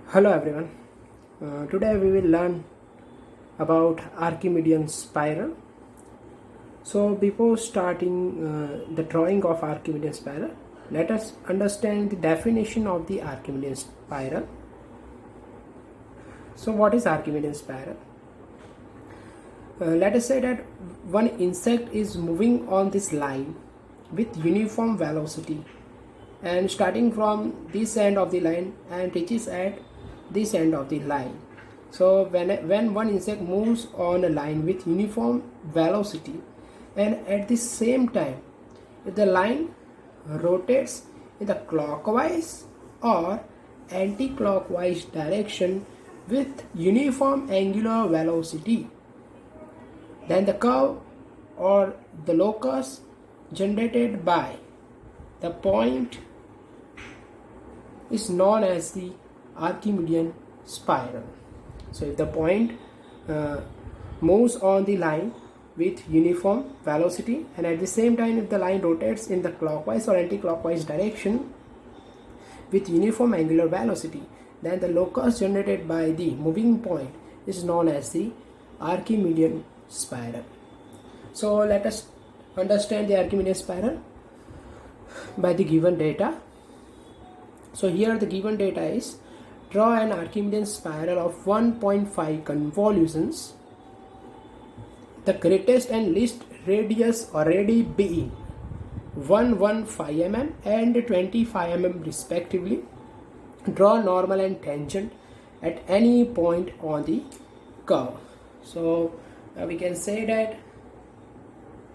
Hello everyone. Today we will learn about Archimedean spiral. So before starting the drawing of Archimedean spiral, let us understand the definition of the Archimedean spiral. So what is Archimedean spiral? Let us say that one insect is moving on this line with uniform velocity and starting from this end of the line and reaches at this end of the line. So when one insect moves on a line with uniform velocity and at the same time if the line rotates in the clockwise or anti-clockwise direction with uniform angular velocity, then the curve or the locus generated by the point is known as the Archimedean spiral. So if the point moves on the line with uniform velocity and at the same time if the line rotates in the clockwise or anti-clockwise direction with uniform angular velocity, then the locus generated by the moving point is known as the Archimedean spiral. So let us understand the Archimedean spiral by the given data. So here the given data is: draw an Archimedean spiral of 1.5 convolutions, the greatest and least radius already being 115 mm and 25 mm respectively. Draw normal and tangent at any point on the curve. So we can say that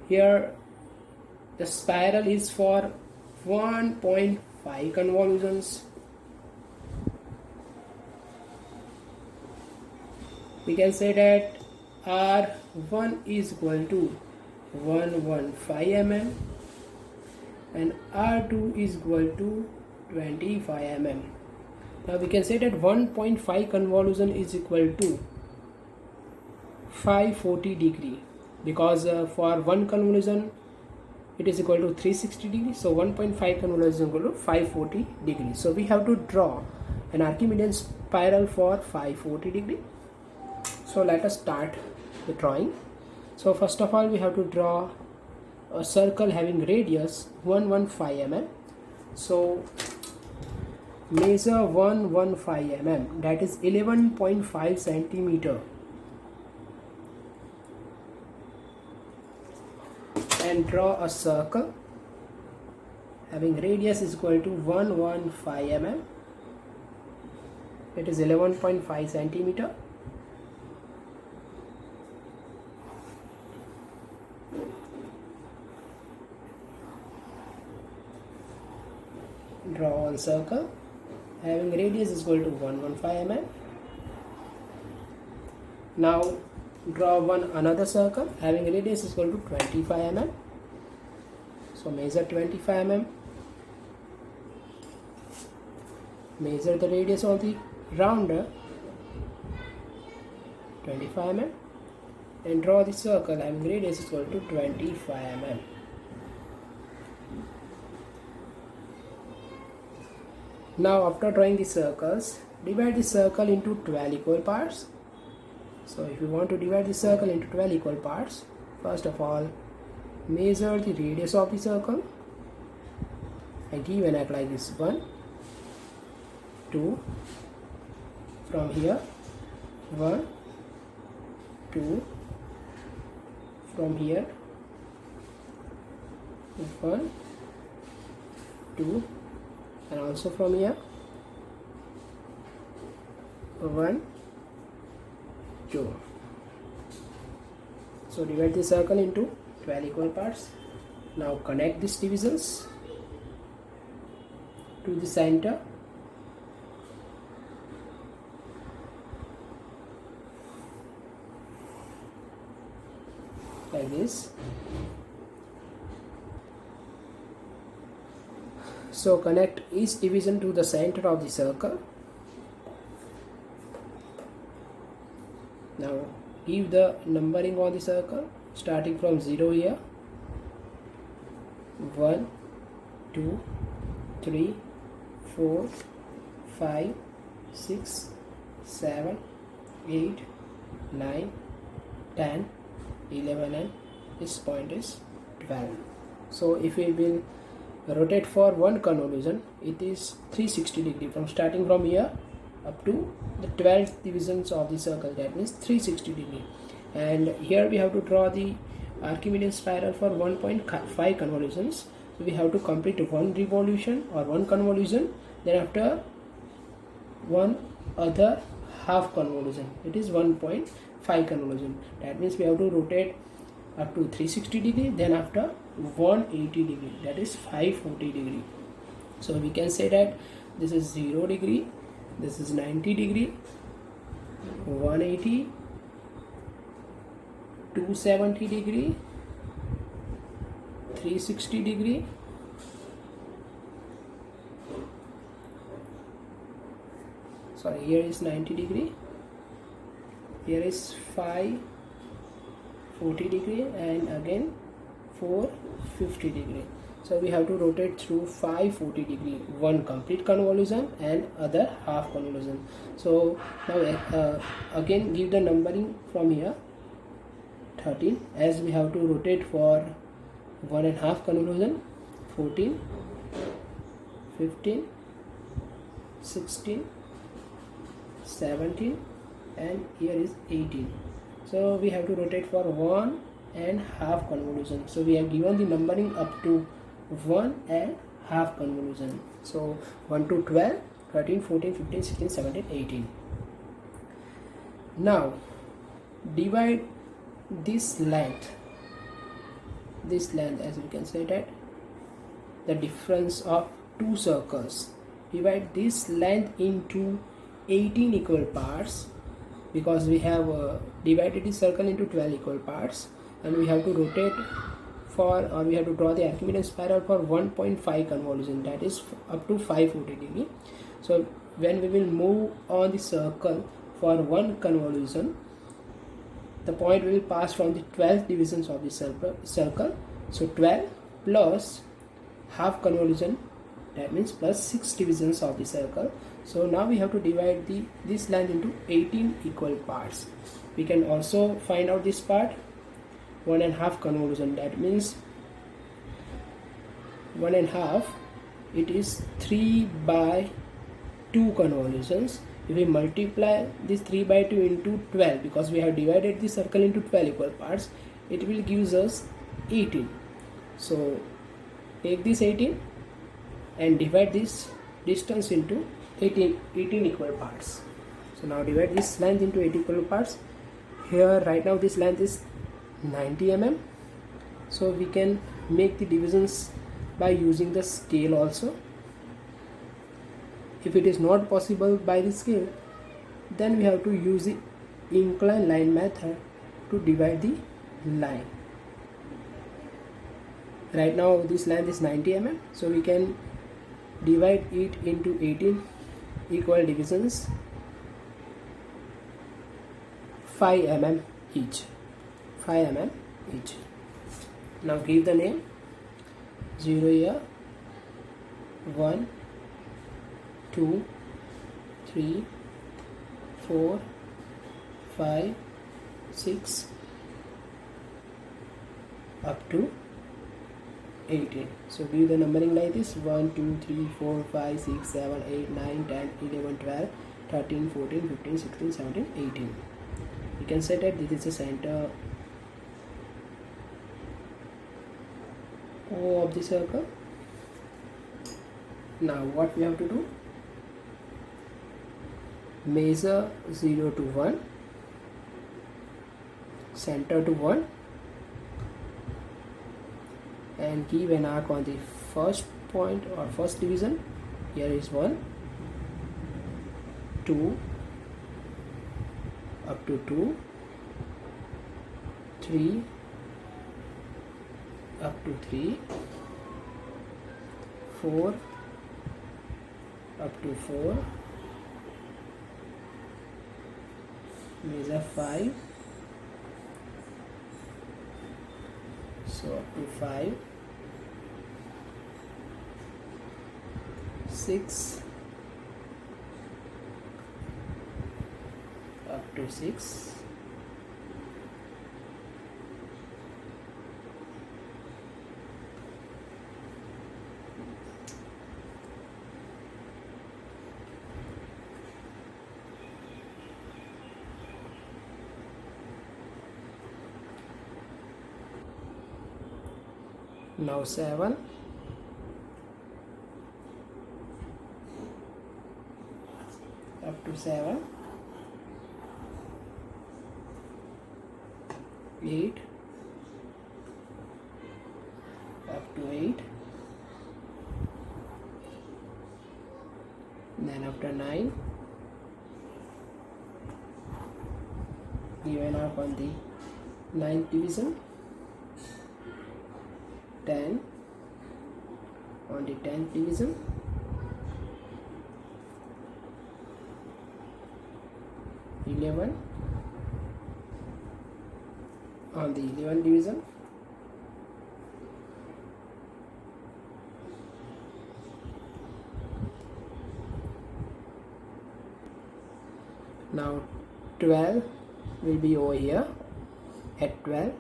here the spiral is for 1.5 convolutions. We can say that R1 is equal to 115 mm and R2 is equal to 25 mm. Now we can say that 1.5 convolution is equal to 540 degree because for one convolution it is equal to 360 degrees. So 1.5 convolution is equal to 540 degrees. So we have to draw an Archimedean spiral for 540 degree. So let us start the drawing. So first of all we have to draw a circle having radius 115 mm. So measure 115 mm, that is 11.5 centimeter, and draw a circle having radius is equal to 115 mm, it is 11.5 centimeter. Draw one circle having radius is equal to 115 mm. Now draw another circle having radius is equal to 25 mm. So measure 25 mm. Measure the radius of the rounder 25 mm and draw the circle having radius is equal to 25 mm. Now after drawing the circles, divide the circle into 12 equal parts. So if you want to divide the circle into 12 equal parts, first of all measure the radius of the circle and give an arc like this: 1, 2, from here 1, 2, from here 1, 2, and also from here 1, 2. So divide the circle into 12 equal parts. Now connect these divisions to the center. Like this. So connect each division to the center of the circle. Now give the numbering on the circle starting from 0 here: 1, 2, 3, 4, 5, 6, 7, 8, 9, 10, 11, and this point is 12. So if we will rotate for one convolution, it is 360 degree from starting from here up to the 12th divisions of the circle, that means 360 degree. And here we have to draw the Archimedean spiral for 1.5 convolutions. So we have to complete one revolution or one convolution, then after one other half convolution, it is 1.5 convolution. That means we have to rotate up to 360 degree, then after 180 degree, that is 540 degree. So we can say that this is 0 degree, this is 90 degree, 180, 270 degree, 360 degree, sorry, here is 90 degree, here is 540 degree, and again 450 degree. So we have to rotate through 540 degree, one complete convolution and other half convolution. So now again give the numbering from here 13, as we have to rotate for 1.5 convolution, 14, 15, 16, 17, and here is 18. So we have to rotate for 1.5 convolution. So we have given the numbering up to 1.5 convolution. So 1 to 12, 13, 14, 15, 16, 17, 18. Now divide this length, as we can say that the difference of two circles, divide this length into 18 equal parts, because we have divided the circle into 12 equal parts, and we have to rotate for, or we have to draw the Archimedean spiral for 1.5 convolution, that is up to 540 degree. So when we will move on the circle for one convolution, the point will pass from the 12th divisions of the circle. So 12 plus half convolution, that means plus 6 divisions of the circle. So now we have to divide this length into 18 equal parts. We can also find out this part, 1.5 convolution, that means 1.5, it is 3 by 2 convolutions. If we multiply this 3 by 2 into 12, because we have divided the circle into 12 equal parts, it will give us 18. So take this 18 and divide this distance into 18 equal parts. So now divide this length into 8 equal parts. Here right now this length is 90 mm. So we can make the divisions by using the scale also. If it is not possible by the scale, then we have to use the inclined line method to divide the line. Right now this length is 90 mm, so we can divide it into 18 equal divisions, 5 mm each. Now give the name 0 here, 1, 2, 3, 4, 5, 6 up to 18. So give the numbering like this: 1, 2, 3, 4, 5, 6, 7, 8, 9, 10, 11, 12, 13, 14, 15, 16, 17, 18. You can say that this is the center O of the circle. Now what we have to do? Measure 0 to 1, center to 1, and give an arc on the first point or first division. Here is 1, 2, up to 2, 3, up to 3, 4, up to 4, measure 5, so up to 5, 6, to 6. Now 7, up to 7, 8, up to 8, then after 9, given up on the 9th division, 10 on the 10th division, 11 on the 11th division, now 12 will be over here at 12.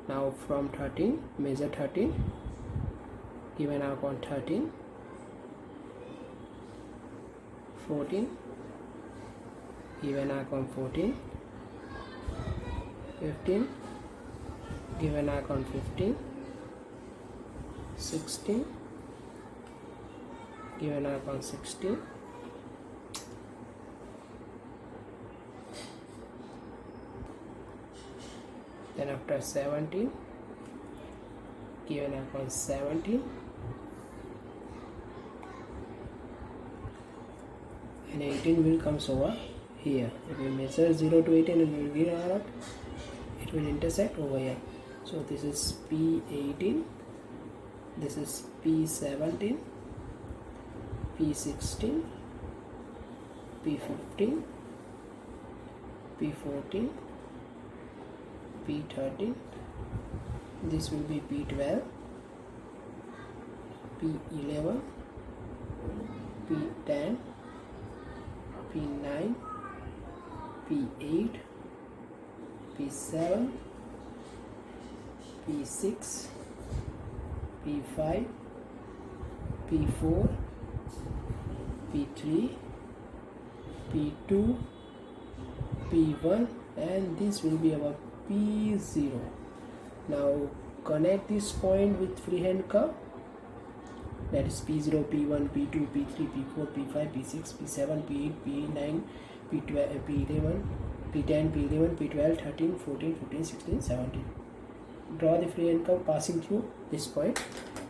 Now from 13, measure 13, given up on 13, 14, given up on 14, 15, given up on 15, 16, given up on 16, then after 17, given up on 17, and 18 will comes over here. If we measure 0 to 18 and we will get out, it will intersect over here. So this is P18, this is P17, P16, P15, P14, P13, this will be P12, P11, P10, P9, P8, P7, P6, P5, P4, P3, P2, P1, and this will be our P0. Now connect this point with freehand curve, that is P0, P1, P2, P3, P4, P5, P6, P7, P8, P9, P12, P11, P10, P11, P12, 13, 14, 15, 16, 17. Draw the freehand curve passing through this point,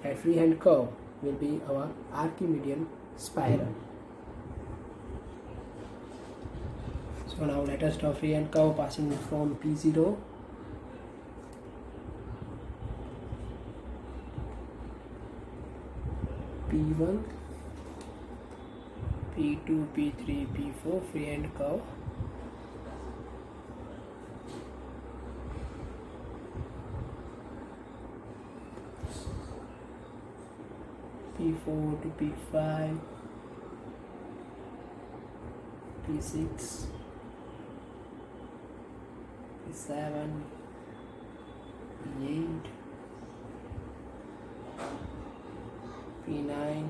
and freehand curve will be our Archimedean spiral. So now let us draw freehand curve passing from P0 P1, P2, P3, P4, freehand curve. P4 to P5, P6, P7, P8, P9,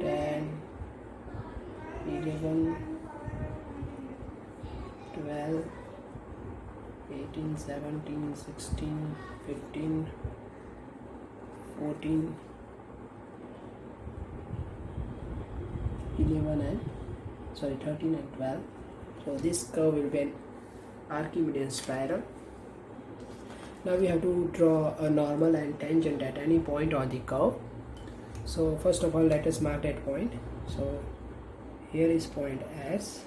10, 11, 12, 18, 17, 16, 15, 14, 11 and 13 and 12. So this curve will be an Archimedean spiral. Now we have to draw a normal and tangent at any point on the curve. So first of all, let us mark that point. So here is point S,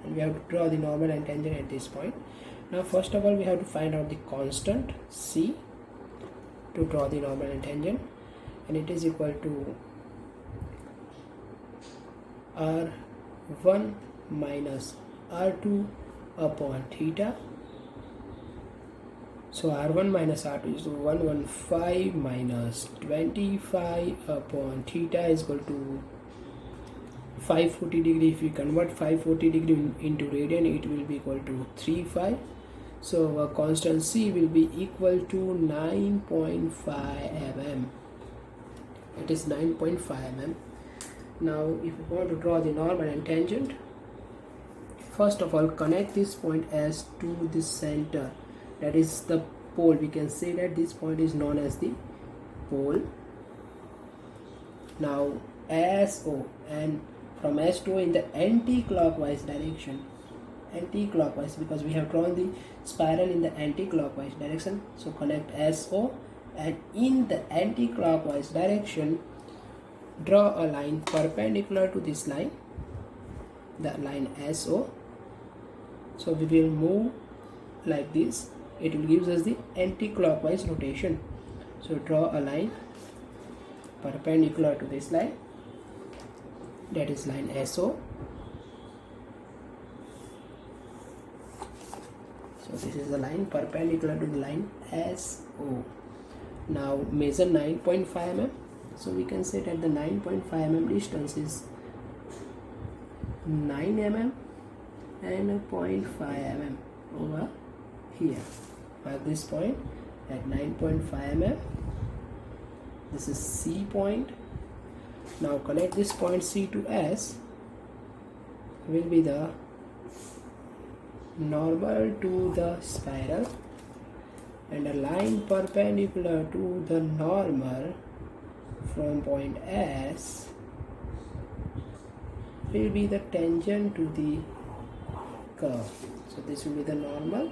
and we have to draw the normal and tangent at this point. Now first of all, we have to find out the constant C to draw the normal and tangent, and it is equal to R1 minus R2 upon theta. So R1 minus R2 is 115 minus 25 upon theta is equal to 540 degree. If we convert 540 degree into radian, it will be equal to 35. So our constant C will be equal to 9.5 mm. It is 9.5 mm. Now if we want to draw the normal and tangent, first of all connect this point S to the center, that is the pole. We can say that this point is known as the pole. Now SO, and from S to O in the anti-clockwise direction, anti-clockwise, because we have drawn the spiral in the anti-clockwise direction. So connect SO, and in the anti-clockwise direction draw a line perpendicular to this line, the line SO. So we will move like this, it will give us the anti-clockwise rotation. So draw a line perpendicular to this line, that is line SO. So this is the line perpendicular to the line SO. Now measure 9.5 mm. So we can say that the 9.5 mm distance is 9 mm and 0.5 mm over here. At this point at 9.5 mm, this is C point. Now connect this point C to S, will be the normal to the spiral, and a line perpendicular to the normal from point S will be the tangent to the curve. So this will be the normal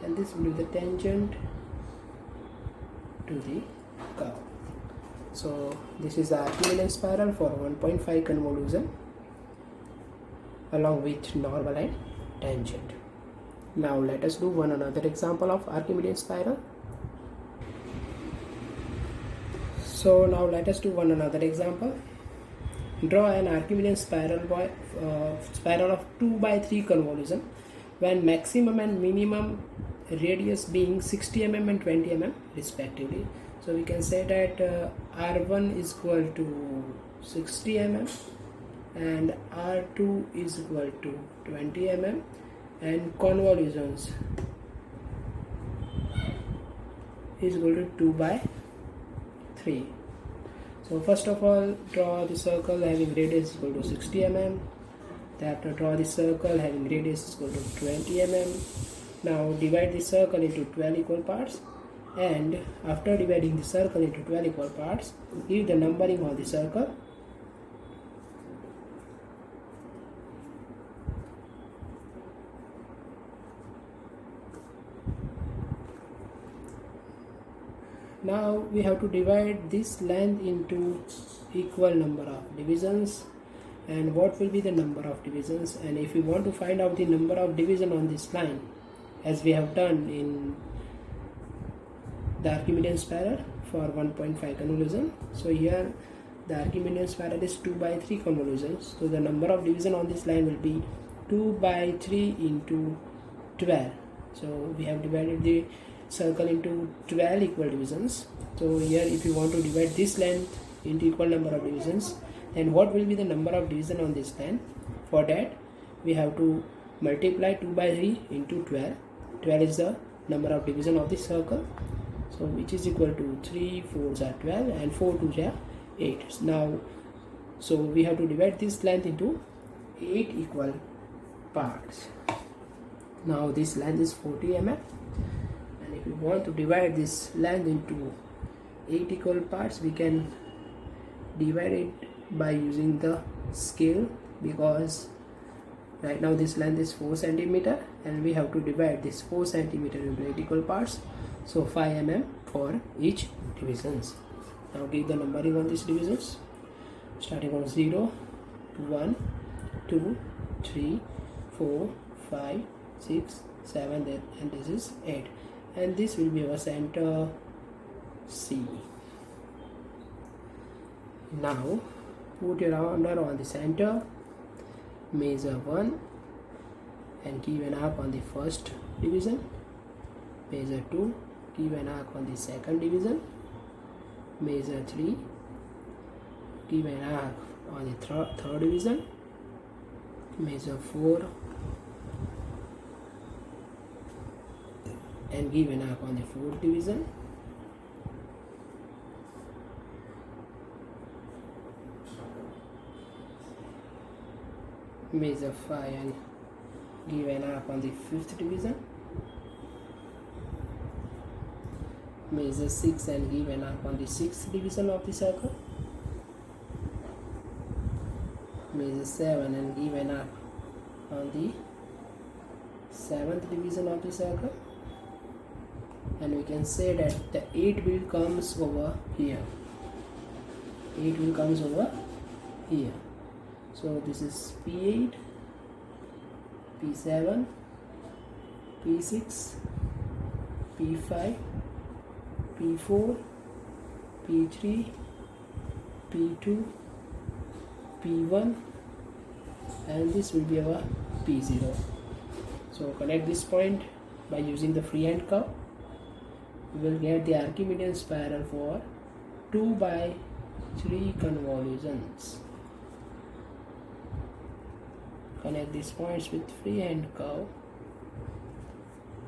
and this will be the tangent to the curve. So this is the Archimedes spiral for 1.5 convolution along with normal and tangent. Now let us do another example of Archimedes spiral. So now let us do another example. Draw an Archimedes spiral of 2/3 convolution when maximum and minimum radius being 60 mm and 20 mm respectively. So we can say that R1 is equal to 60 mm and R2 is equal to 20 mm, and convolutions is equal to 2/3. So first of all draw the circle having radius equal to 60 mm. Thereafter draw the circle having radius equal to 20 mm. Now divide the circle into 12 equal parts, and after dividing the circle into 12 equal parts, give the numbering on the circle. Now we have to divide this length into equal number of divisions, and what will be the number of divisions. And if we want to find out the number of division on this line, as we have done in the Archimedes spiral for 1.5 convolution, so here the Archimedes spiral is 2/3 convolutions, so the number of division on this line will be 2/3 into 12. So we have divided the circle into 12 equal divisions. So here if you want to divide this length into equal number of divisions, then what will be the number of division on this line? For that we have to multiply 2/3 into 12. 12 is the number of division of the circle, so which is equal to 3 4s are 12 and 4 2s are 8. Now so we have to divide this length into 8 equal parts. Now this length is 40 mm, and if we want to divide this length into 8 equal parts, we can divide it by using the scale, because right now this length is 4 cm and we have to divide this 4 cm into 8 equal parts, so 5 mm for each divisions. Now give the numbering on these divisions, starting from 0 to 1 2 3 4 5 6 7 and this is 8, and this will be our center C. Now put your rounder on the center, measure 1 and give an arc on the first division, measure 2, give an arc on the second division, measure 3, give an arc on the third division, measure 4 and give an arc on the fourth division, measure 5 and give an arc on the fifth division, measure 6 and give an arc on the sixth division of the circle, measure 7 and give an arc on the seventh division of the circle, and we can say that the 8 will comes over here. 8 will comes over here. So this is P8, P7, P6, P5, P4, P3, P2, P1, and this will be our P0. So connect this point by using the freehand curve. We will get the Archimedean spiral for 2 by 3 convolutions. Connect these points with freehand curve.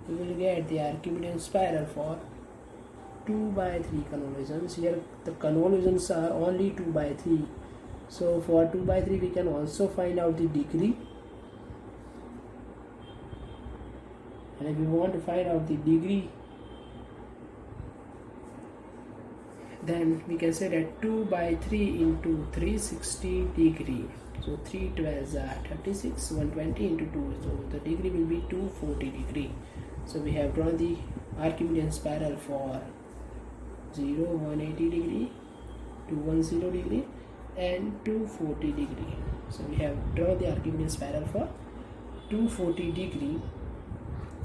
We will get the Archimedean spiral for 2 by 3 convolutions. Here the convolutions are only 2 by 3. So for 2 by 3 we can also find out the degree. And if we want to find out the degree, then we can say that 2 by 3 into 360 degree. So 3 12s are 36, 120 into 2. So the degree will be 240 degree. So we have drawn the Archimedean spiral for 0, 180 degree, 210 degree and 240 degree. So we have drawn the Archimedean spiral for 240 degree,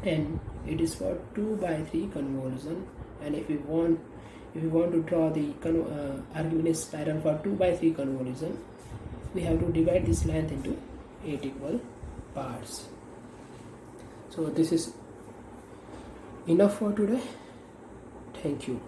and it is for 2 by 3 convolution. And if we want to draw the Archimedean spiral for 2 by 3 convolution, we have to divide this length into 8 equal parts. So this is enough for today. Thank you.